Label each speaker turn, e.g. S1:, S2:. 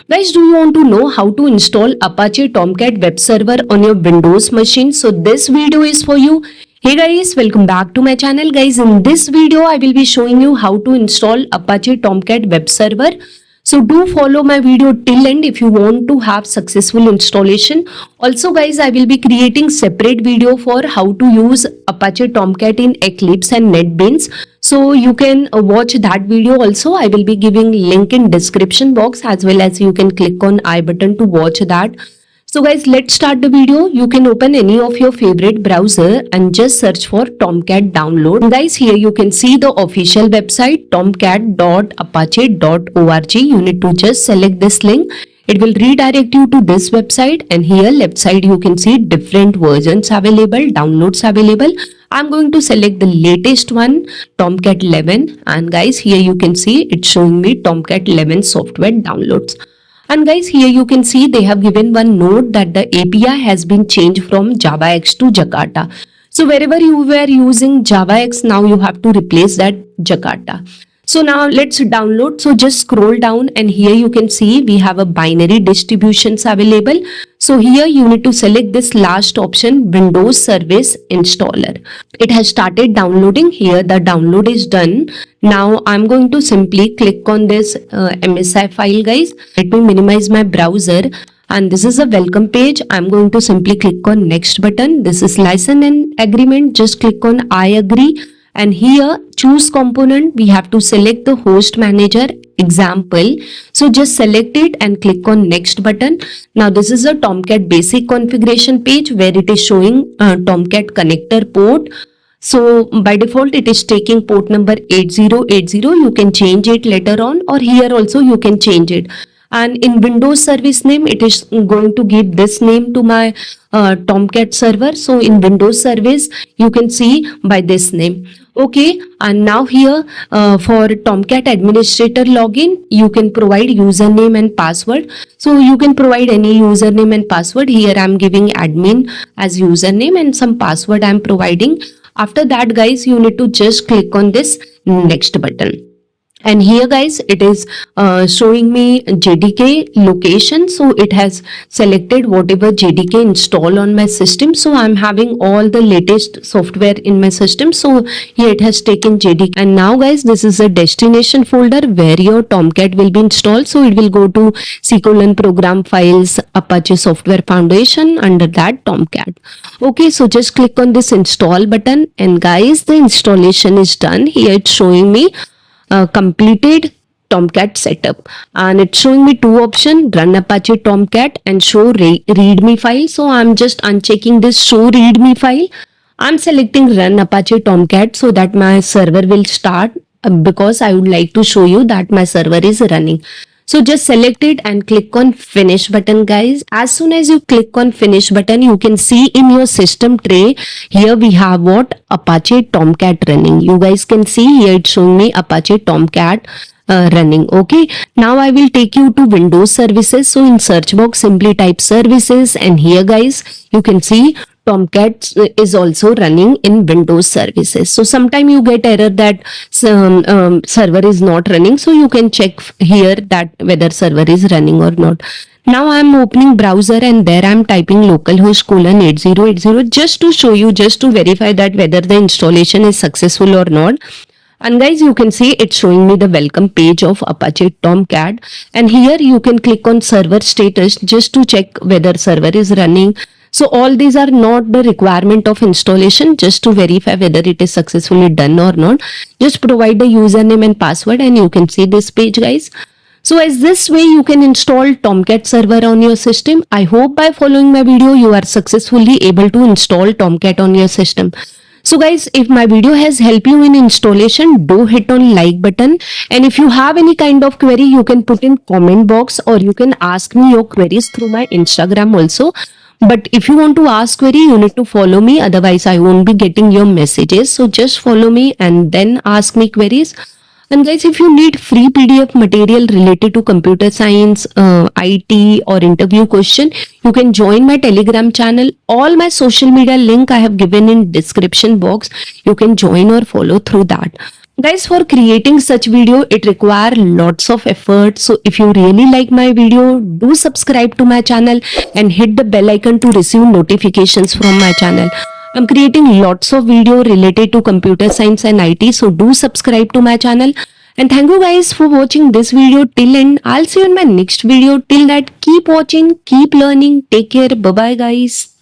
S1: Guys, do you want to know how to install Apache Tomcat web server on your Windows machine? So this video is for you. Hey guys, welcome back to my channel. Guys, in this video, I will be showing you how to install Apache Tomcat web server. So do follow my video till end if you want to have successful installation. Also guys, I will be creating separate video for how to use Apache Tomcat in Eclipse and NetBeans. So you can watch that video also. I will be giving link in description box, as well as you can click on I button to watch that. So guys, let's start the video. You can open any of your favorite browser and just search for Tomcat download. And guys, here you can see the official website tomcat.apache.org. You need to just select this link. It will redirect you to this website, and here left side you can see different versions available, downloads available. I'm going to select the latest one, Tomcat 11, and guys, here you can see it's showing me Tomcat 11 software downloads. And guys, here you can see they have given one note that the API has been changed from JavaX to Jakarta. So wherever you were using JavaX, now you have to replace that Jakarta. So now let's download. So just scroll down, and here you can see we have a binary distributions available. So here you need to select this last option, Windows Service Installer. It has started downloading. Here the download is done. Now I'm going to simply click on this MSI file, guys. Let me minimize my browser. And this is a welcome page. I'm going to simply click on next button. This is license and agreement. Just click on I agree. And here choose component, we have to select the host manager example. So just select it and click on next button. Now this is a Tomcat basic configuration page where it is showing Tomcat connector port. So by default it is taking port number 8080. You can change it later on, or here also you can change it. And in Windows service name, it is going to give this name to my Tomcat server. So in Windows service, you can see by this name. Okay, and now here for Tomcat administrator login, you can provide username and password. So you can provide any username and password. Here I am giving admin as username, and some password I am providing. After that, guys, you need to just click on this next button. And here guys, it is showing me JDK location. So it has selected whatever JDK install on my system. So I'm having all the latest software in my system. So here it has taken JDK. And now guys, this is a destination folder where your Tomcat will be installed. So it will go to program files, Apache Software Foundation, under that Tomcat. Okay, so just click on this install button, and guys, the installation is done. Here it's showing me completed Tomcat setup, and it's showing me two options, run Apache Tomcat and show readme file. So I'm just unchecking this show readme file. I'm selecting run Apache Tomcat so that my server will start, because I would like to show you that my server is running. So just select it and click on finish button, guys. As soon as you click on finish button, you can see in your system tray, here we have what? Apache Tomcat running. You guys can see here it's showing me Apache Tomcat running. Okay, now I will take you to Windows services. So in search box, simply type services, and here guys, you can see Tomcat is also running in Windows services. So sometime you get error that server is not running. So you can check here that whether server is running or not. Now I am opening browser, and there I am typing localhost:8080 just to show you, just to verify that whether the installation is successful or not. And guys, you can see it's showing me the welcome page of Apache Tomcat, and here you can click on server status just to check whether server is running. So all these are not the requirement of installation, just to verify whether it is successfully done or not. Just provide the username and password, and you can see this page, guys. So as this way you can install Tomcat server on your system. I hope by following my video you are successfully able to install Tomcat on your system. So guys, if my video has helped you in installation, do hit on like button. And if you have any kind of query, you can put in comment box, or you can ask me your queries through my Instagram also. But if you want to ask query, you need to follow me, otherwise I won't be getting your messages. So just follow me and then ask me queries. And guys, if you need free PDF material related to computer science, IT or interview question, you can join my Telegram channel. All my social media link I have given in description box. You can join or follow through that. Guys, for creating such video, it require lots of effort. So if you really like my video, do subscribe to my channel and hit the bell icon to receive notifications from my channel. I'm creating lots of video related to computer science and IT. So do subscribe to my channel. And thank you guys for watching this video till end. I'll see you in my next video. Till that, keep watching, keep learning. Take care. Bye bye guys.